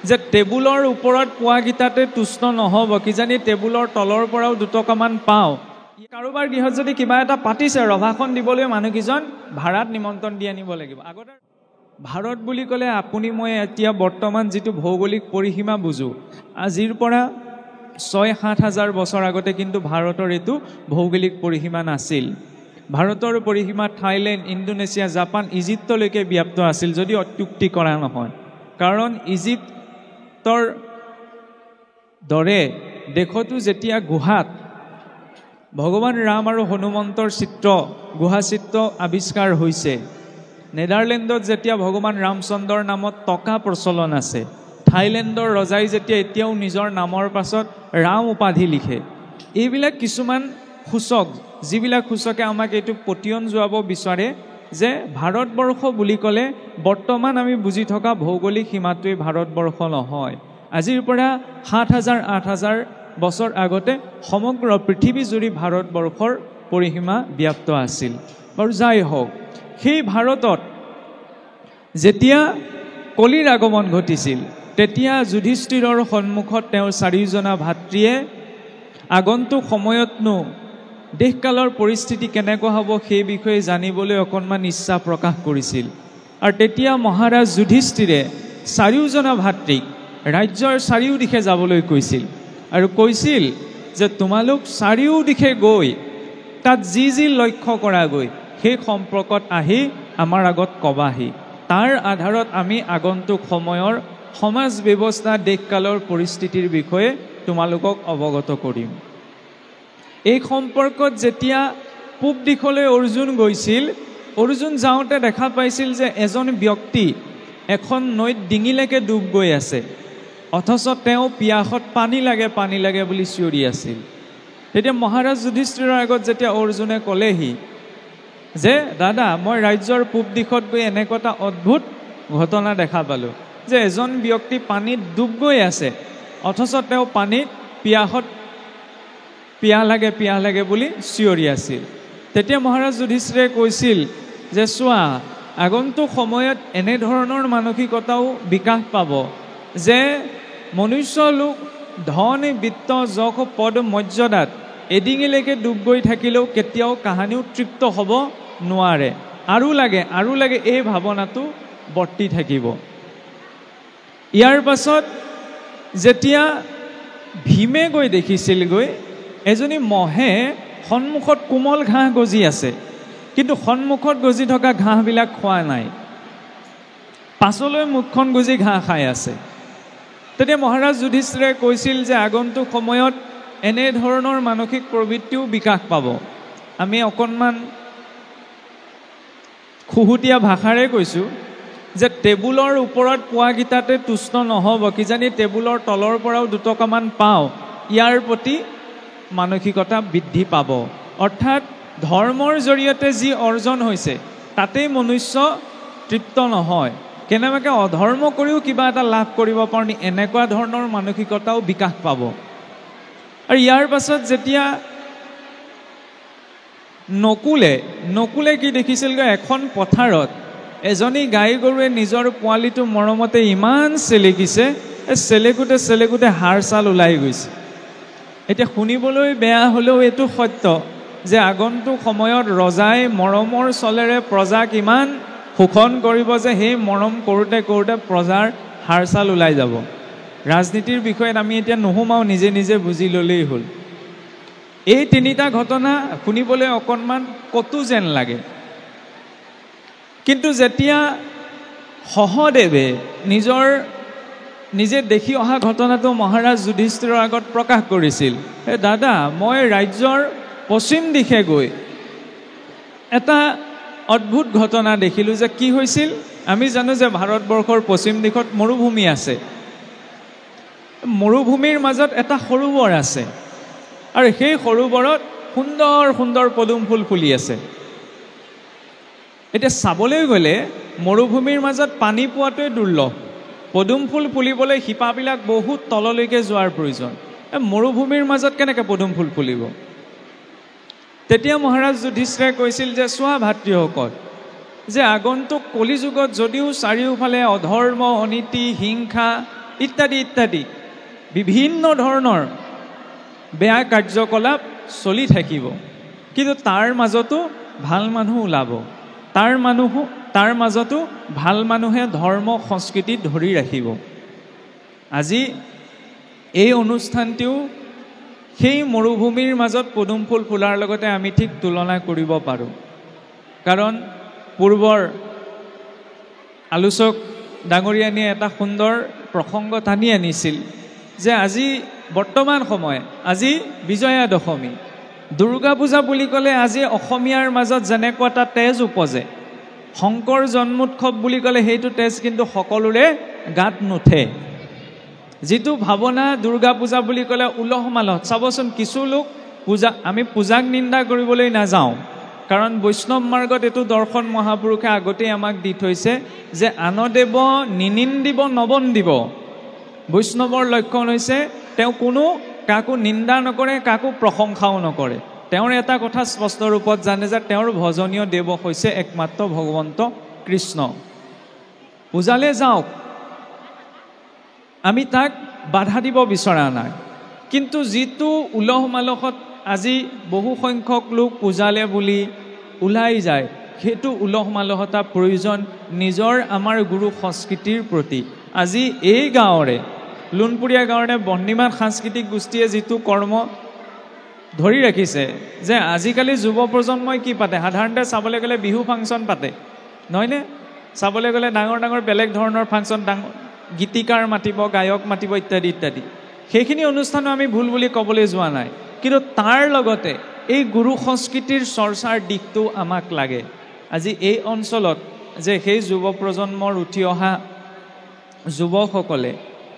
যে টেবুলৰ ওপৰত পোৱাগিটাতে তুষ্ট নহ'ব, কিজানি টেবুলৰ তলৰ পৰাও দুটকামান পাওঁ। কাৰোবাৰ গৃহত যদি কিবা এটা পাতিছে, ৰভাখন দিবলৈ মানুহকেইজন ভাড়াত নিমন্ত্ৰণ দি আনিব লাগিব। আগতে ভাৰত বুলি ক'লে আপুনি মই এতিয়া বৰ্তমান যিটো ভৌগোলিক পৰিসীমা বুজো, আজিৰ পৰা ৬-৭ হাজাৰ বছৰ আগতে কিন্তু ভাৰতৰ এইটো ভৌগোলিক পৰিসীমা নাছিল। ভাৰতৰ পৰিসীমা থাইলেণ্ড, ইণ্ডোনেছিয়া, জাপান, ইজিপ্তলৈকে ব্যাপ্ত আছিল, যদি অত্যুক্তি কৰা নহয়। কাৰণ ইজিপ্তৰ দৰে দেশতো যেতিয়া গুহাত ভগৱান ৰাম আৰু হনুমন্তৰ চিত্ৰ, গুহা চিত্ৰ আৱিষ্কাৰ হৈছে, নেদাৰলেণ্ডত যেতিয়া ভগৱান ৰামচন্দ্ৰৰ নামত টকা প্ৰচলন আছে, থাইলেণ্ডৰ ৰজাই যেতিয়া এতিয়াও নিজৰ নামৰ পাছত ৰাম উপাধি লিখে, এইবিলাক কিছুমান সূচক, যিবিলাক সূচকে আমাক এইটো পতিয়ন যোৱাব বিচাৰে যে ভাৰতবৰ্ষ বুলি ক'লে বৰ্তমান আমি বুজি থকা ভৌগোলিক সীমাটোৱে ভাৰতবৰ্ষ নহয়। আজিৰ পৰা ৭,০০০-৮,০০০ বছৰ আগতে সমগ্ৰ পৃথিৱীজুৰি ভাৰতবৰ্ষৰ পৰিসীমা ব্যাপ্ত আছিল। বাৰু যাই হওক, সেই ভাৰতত যেতিয়া কলিৰ আগমন ঘটিছিল, তেতিয়া যুধিষ্ঠিৰৰ সন্মুখত তেওঁৰ চাৰিওজনা ভাতৃয়ে আগন্তুক সময়তনো দেশকালৰ পৰিস্থিতি কেনেকুৱা হ'ব সেই বিষয়ে জানিবলৈ অকণমান ইচ্ছা প্ৰকাশ কৰিছিল। আৰু তেতিয়া মহাৰাজ যুধিষ্ঠিৰে চাৰিওজনা ভাতৃক ৰাজ্যৰ চাৰিওদিশে যাবলৈ কৈছিল আৰু কৈছিল যে তোমালোক চাৰিওদিশে গৈ তাত যি যি লক্ষ্য কৰা গৈ সেই সম্পৰ্কত আহি আমাৰ আগত কবাহি। তাৰ আধাৰত আমি আগন্তুক সময়ৰ সমাজ ব্যৱস্থা, দেশকালৰ পৰিস্থিতিৰ বিষয়ে তোমালোকক অৱগত কৰিম। এই সম্পৰ্কত যেতিয়া পূব দিশলৈ অৰ্জুন গৈছিল, অৰ্জুন যাওঁতে দেখা পাইছিল যে এজন ব্যক্তি এখন নৈত ডিঙিলৈকে ডুব গৈ আছে, অথচ তেওঁ পিয়াসত পানী লাগে বুলি চিঞৰি আছিল। তেতিয়া মহাৰাজ যুধিষ্ঠিৰৰ আগত যেতিয়া অৰ্জুনে ক'লেহি যে দাদা, মই ৰাজ্যৰ পূব দিশত গৈ এনেকুৱা এটা অদ্ভুত ঘটনা দেখা পালোঁ যে এজন ব্যক্তি পানীত ডুব গৈ আছে, অথচ তেওঁ পানীত পিয়াহ লাগে বুলি চিঞৰি আছিল। তেতিয়া মহাৰাজ যুধিষ্ঠিৰে কৈছিল যে চোৱা, আগন্তুক সময়ত এনেধৰণৰ মানসিকতাও বিকাশ পাব যে মনুষ্য লোক ধন, বিত্ত, যশ, পদ, মৰ্যাদাত এডিঙিলৈকে ডুব গৈ থাকিলেও কেতিয়াও কাহানিও তৃপ্ত হ'ব নোৱাৰে। আৰু লাগে এই ভাৱনাটো বৰ্তি থাকিব। ইয়াৰ পাছত যেতিয়া ভীমে গৈ দেখিছিলগৈ এজনী মহে সন্মুখত কোমল ঘাঁহ গজি আছে, কিন্তু সন্মুখত গজি থকা ঘাঁহবিলাক খোৱা নাই, পাছলৈ মুখখন গুজি ঘাঁহ খাই আছে। তেতিয়া মহাৰাজ যুধিষ্ঠিৰে কৈছিল যে আগন্তুক সময়ত এনেধৰণৰ মানসিক প্ৰবৃত্তিও বিকাশ পাব। আমি অকণমান খুহুতীয়া ভাষাৰে কৈছোঁ যে টেবুলৰ ওপৰত পোৱাগিটাতে তুষ্ট নহ'ব, কিজানি টেবুলৰ তলৰ পৰাও দুটকামান পাওঁ, ইয়াৰ প্ৰতি মানসিকতা বৃদ্ধি পাব। অৰ্থাৎ ধৰ্মৰ জৰিয়তে যি অৰ্জন হৈছে তাতেই মনুষ্য তৃপ্ত নহয়, কেনেবাকৈ অধৰ্ম কৰিও কিবা এটা লাভ কৰিব পাৰি, এনেকুৱা ধৰণৰ মানসিকতাও বিকাশ পাব। আৰু ইয়াৰ পাছত যেতিয়া নকুলে কি দেখিছিলগৈ, এখন পথাৰত এজনী গাই গৰুৱে নিজৰ পোৱালিটো মৰমতে ইমান চেলেকিছে, চেলেকুতে হাড় ছাল ওলাই গৈছে। এতিয়া শুনিবলৈ বেয়া হ'লেও এইটো সত্য যে আগন্তুক সময়ত ৰজাই মৰমৰ চলেৰে প্ৰজাক ইমান শোষণ কৰিব যে সেই মৰম কৰোঁতে প্ৰজাৰ হাড় ছাল ওলাই যাব। ৰাজনীতিৰ বিষয়ত আমি এতিয়া নোসোমাওঁ, নিজে বুজি ল'লেই হ'ল। এই তিনিটা ঘটনা শুনিবলৈ অকণমান কটু যেন লাগে, কিন্তু যেতিয়া সহদেৱে নিজে দেখি অহা ঘটনাটো মহাৰাজ যুধিষ্ঠিৰৰ আগত প্ৰকাশ কৰিছিল, দাদা, মই ৰাজ্যৰ পশ্চিম দিশে গৈ এটা অদ্ভুত ঘটনা দেখিলোঁ। যে কি হৈছিল, আমি জানো যে ভাৰতবৰ্ষৰ পশ্চিম দিশত মৰুভূমি আছে, মৰুভূমিৰ মাজত এটা সৰোবৰ আছে, আৰু সেই সৰোবৰত সুন্দৰ পদুম ফুল ফুলি আছে। এতিয়া চাবলৈ গ'লে মৰুভূমিৰ মাজত পানী পোৱাটোৱে দুৰ্লভ, পদুম ফুল ফুলিবলৈ শিপাবিলাক বহুত তললৈকে যোৱাৰ প্ৰয়োজন। মৰুভূমিৰ মাজত কেনেকৈ পদুম ফুল ফুলিব? তেতিয়া মহাৰাজ যুধিষ্ঠিৰে কৈছিল যে চোৱা ভাতৃসকল, যে আগন্তুক কলিযুগত যদিও চাৰিওফালে অধৰ্ম, অনীতি, হিংসা ইত্যাদি ইত্যাদি বিভিন্ন ধৰণৰ বেয়া কাৰ্যকলাপ চলি থাকিব, কিন্তু তাৰ মাজতো ভাল মানুহ ওলাব। তাৰ মাজতো ভাল মানুহে ধৰ্ম সংস্কৃতি ধৰি ৰাখিব। আজি এই অনুষ্ঠানটিও সেই মৰুভূমিৰ মাজত পদুম ফুল ফুলাৰ লগতে আমি ঠিক তুলনা কৰিব পাৰোঁ। কাৰণ পূৰ্বৰ আলোচক ডাঙৰীয়ানীয়ে এটা সুন্দৰ প্ৰসংগ টানি আনিছিল যে আজি বৰ্তমান সময়, আজি বিজয়া দশমী, দুৰ্গা পূজা বুলি ক'লে আজি অসমীয়াৰ মাজত যেনেকুৱা এটা তেজ উপজে, শংকৰ জন্মোৎসৱ বুলি ক'লে সেইটো তেজ কিন্তু সকলোৰে গাত নুঠে। যিটো ভাৱনা দুৰ্গা পূজা বুলি ক'লে উলহ মালহ, চাবচোন কিছু লোক আমি পূজাক নিন্দা কৰিবলৈ নাযাওঁ, কাৰণ বৈষ্ণৱ মাৰ্গত এইটো দৰ্শন মহাপুৰুষে আগতেই আমাক দি থৈছে যে আনদেৱ নিনিন্দিব নবন্দিব। বৈষ্ণৱৰ লক্ষণ হৈছে তেওঁ কাকো নিন্দা নকৰে, কাকো প্ৰশংসাও নকৰে। তেওঁৰ এটা কথা স্পষ্ট ৰূপত জানে যে তেওঁৰ ভজনীয় দেৱ হৈছে একমাত্ৰ ভগৱন্ত কৃষ্ণ। পূজালৈ যাওক, আমি তাক বাধা দিব বিচৰা নাই, কিন্তু যিটো উলহ মালহত আজি বহু সংখ্যক লোক পূজালে বুলি ওলাই যায়, সেইটো উলহ মালহতা প্ৰয়োজন নিজৰ আমাৰ গুৰু সংস্কৃতিৰ প্ৰতি। আজি এই গাঁৱৰে লোণপুৰীয়া গাঁৱৰে বন্দিমান সাংস্কৃতিক গোষ্ঠীয়ে যিটো কৰ্ম ধৰি ৰাখিছে যে আজিকালি যুৱ প্ৰজন্মই কি পাতে, সাধাৰণতে চাবলৈ গ'লে বিহু ফাংচন পাতে, নহয়নে? চাবলৈ গ'লে ডাঙৰ ডাঙৰ বেলেগ ধৰণৰ ফাংচন, গীতিকাৰ মাতিব, গায়ক মাতিব ইত্যাদি ইত্যাদি। সেইখিনি অনুষ্ঠানো আমি ভুল বুলি ক'বলৈ যোৱা নাই, কিন্তু তাৰ লগতে এই গুৰু সংস্কৃতিৰ চৰ্চাৰ দিশটো আমাক লাগে। আজি এই অঞ্চলত যে সেই যুৱ প্ৰজন্মৰ উঠি অহা যুৱকসকলে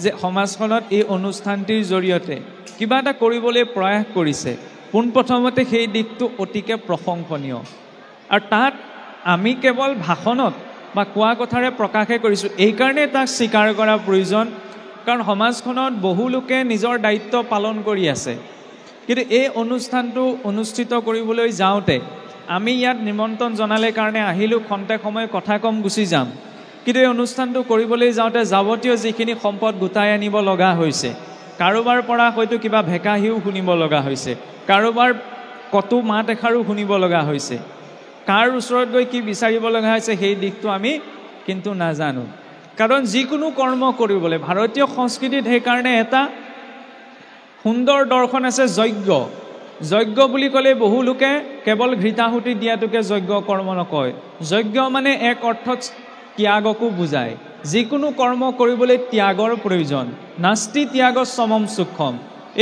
যে সমাজখনত এই অনুষ্ঠানটিৰ জৰিয়তে কিবা এটা কৰিবলৈ প্ৰয়াস কৰিছে, পোনপ্ৰথমতে সেই দিশটো অতিকে প্ৰশংসনীয়। আৰু তাত আমি কেৱল ভাষণত বা কোৱা কথাৰে প্ৰকাশে কৰিছোঁ, এইকাৰণে তাক স্বীকাৰ কৰা প্ৰয়োজন, কাৰণ সমাজখনত বহু লোকে নিজৰ দায়িত্ব পালন কৰি আছে। কিন্তু এই অনুষ্ঠানটো অনুষ্ঠিত কৰিবলৈ যাওঁতে আমি ইয়াত নিমন্ত্ৰণ জনালে কাৰণে আহিলোঁ, খন্তেক সময় কথা কম গুচি যাম, কিন্তু এই অনুষ্ঠানটো কৰিবলৈ যাওঁতে যাৱতীয় যিখিনি সম্পদ গোটাই আনিব লগা হৈছে, কাৰোবাৰ পৰা হয়তো কিবা ভেকাহিও শুনিব লগা হৈছে, কাৰোবাৰ কতো মাত এষাৰো শুনিব লগা হৈছে, কাৰ ওচৰত গৈ কি বিচাৰিব লগা হৈছে সেই দিশটো আমি কিন্তু নাজানো। কাৰণ যিকোনো কৰ্ম কৰিবলৈ ভাৰতীয় সংস্কৃতিত সেইকাৰণে এটা সুন্দৰ দৰ্শন আছে, যজ্ঞ। যজ্ঞ বুলি ক'লে বহু লোকে কেৱল ঘৃতাহুতি দিয়াটোকে যজ্ঞ কৰ্ম নকয়। যজ্ঞ মানে এক অৰ্থত ত্যাগকো বুজায়। যিকোনো কৰ্ম কৰিবলৈ ত্যাগৰ প্ৰয়োজন, নাস্তি ত্যাগ সমম সূক্ষ্ম।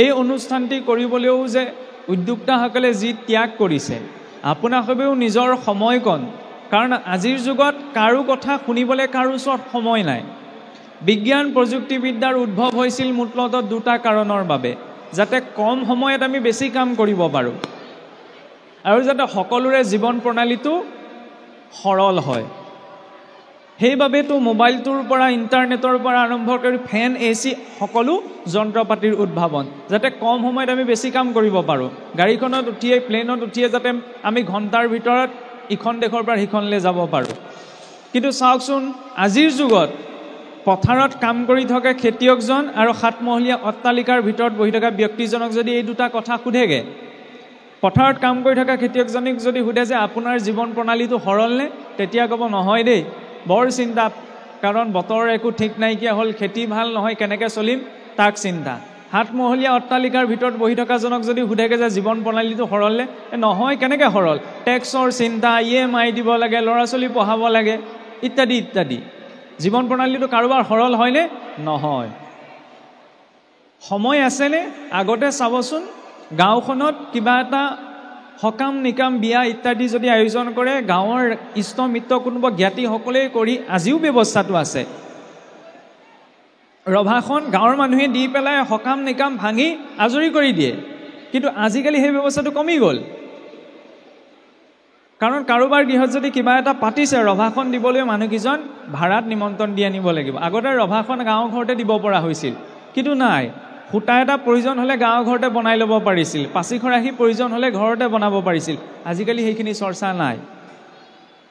এই অনুষ্ঠানটি কৰিবলৈও যে উদ্যোক্তাসকলে যি ত্যাগ কৰিছে, আপোনাসবেও নিজৰ সময়কণ, কাৰণ আজিৰ যুগত কাৰো কথা শুনিবলৈ কাৰো ওচৰত সময় নাই। বিজ্ঞান প্ৰযুক্তিবিদ্যাৰ উদ্ভৱ হৈছিল মূলতঃ দুটা কাৰণৰ বাবে, যাতে কম সময়ত আমি বেছি কাম কৰিব পাৰোঁ আৰু যাতে সকলোৰে জীৱন প্ৰণালীটো সৰল হয়। সেইবাবেতো মোবাইলটোৰ পৰা, ইণ্টাৰনেটৰ পৰা আৰম্ভ কৰি ফেন, AC সকলো যন্ত্ৰপাতিৰ উদ্ভাৱন, যাতে কম সময়ত আমি বেছি কাম কৰিব পাৰোঁ। গাড়ীখনত উঠিয়ে, প্লেনত উঠিয়ে যাতে আমি ঘণ্টাৰ ভিতৰত ইখন দেশৰ পৰা সিখনলৈ যাব পাৰোঁ। কিন্তু চাওকচোন, আজিৰ যুগত পথাৰত কাম কৰি থকা খেতিয়কজন আৰু সাতমহলীয়া অট্টালিকাৰ ভিতৰত বহি থকা ব্যক্তিজনক যদি এই দুটা কথা সোধেগে, পথাৰত কাম কৰি থকা খেতিয়কজনক যদি সোধে যে আপোনাৰ জীৱন প্ৰণালীটো সৰলনে, তেতিয়া ক'ব নহয় দেই, বৰ চিন্তা, কাৰণ বতৰৰ একো ঠিক নাইকিয়া হ'ল, খেতি ভাল নহয়, কেনেকৈ চলিম তাক চিন্তা। সাতমহলীয়া অট্টালিকাৰ ভিতৰত বহি থকাজনক যদি সোধেগে যে জীৱন প্ৰণালীটো সৰলনে, নহয় কেনেকৈ সৰল, টেক্সৰ চিন্তা, EMI দিব লাগে, ল'ৰা ছোৱালী পঢ়াব লাগে ইত্যাদি ইত্যাদি। জীৱন প্ৰণালীটো কাৰোবাৰ সৰল হয়নে? নহয়। সময় আছেনে? আগতে চাবচোন, গাঁওখনত কিবা এটা সকাম নিকাম, বিয়া ইত্যাদি যদি আয়োজন কৰে, গাঁৱৰ ইষ্ট মিত্ৰ কোনোবা জ্ঞাতিসকলেই কৰি আজিও ব্যৱস্থাটো আছে। ৰভাখন গাঁৱৰ মানুহে দি পেলাই সকাম নিকাম ভাঙি আজৰি কৰি দিয়ে, কিন্তু আজিকালি সেই ব্যৱস্থাটো কমি গ'ল। কাৰণ কাৰোবাৰ গৃহত যদি কিবা এটা পাতিছে, ৰভাখন দিবলৈ মানুহকেইজন ভাড়াত নিমন্ত্ৰণ দি আনিব লাগিব। আগতে ৰভাখন গাঁৱৰ ঘৰতে দিব পৰা হৈছিল, কিন্তু নাই, সূতা এটা প্ৰয়োজন হ'লে গাঁৱৰ ঘৰতে বনাই ল'ব পাৰিছিল, পাচি খৰাহী প্ৰয়োজন হ'লে ঘৰতে বনাব পাৰিছিল। আজিকালি সেইখিনি চৰ্চা নাই।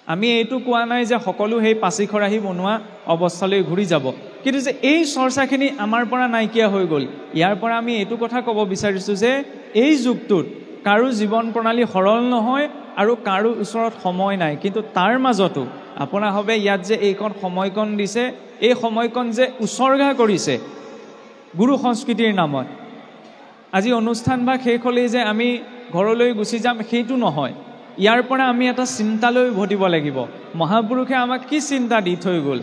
আমি এইটো কোৱা নাই যে সকলো সেই পাচি খৰাহী বনোৱা অৱস্থালৈ ঘূৰি যাব, কিন্তু যে এই চৰ্চাখিনি আমাৰ পৰা নাইকিয়া হৈ গ'ল, ইয়াৰ পৰা আমি এইটো কথা ক'ব বিচাৰিছোঁ যে এই যুগটোত কাৰো জীৱন প্ৰণালী সৰল নহয় আৰু কাৰো ওচৰত সময় নাই, কিন্তু তাৰ মাজতো আপোনাৰ হবে ইয়াত যে এইকণ সময়কণ দিছে, এই সময়কণ যে উচৰ্গা কৰিছে গুৰু সংস্কৃতিৰ নামত। আজি অনুষ্ঠান বা শেষ হ'লেই যে আমি ঘৰলৈ গুচি যাম সেইটো নহয়, ইয়াৰ পৰা আমি এটা চিন্তালৈ উভতিব লাগিব। মহাপুৰুষে আমাক কি চিন্তা দি থৈ গ'ল,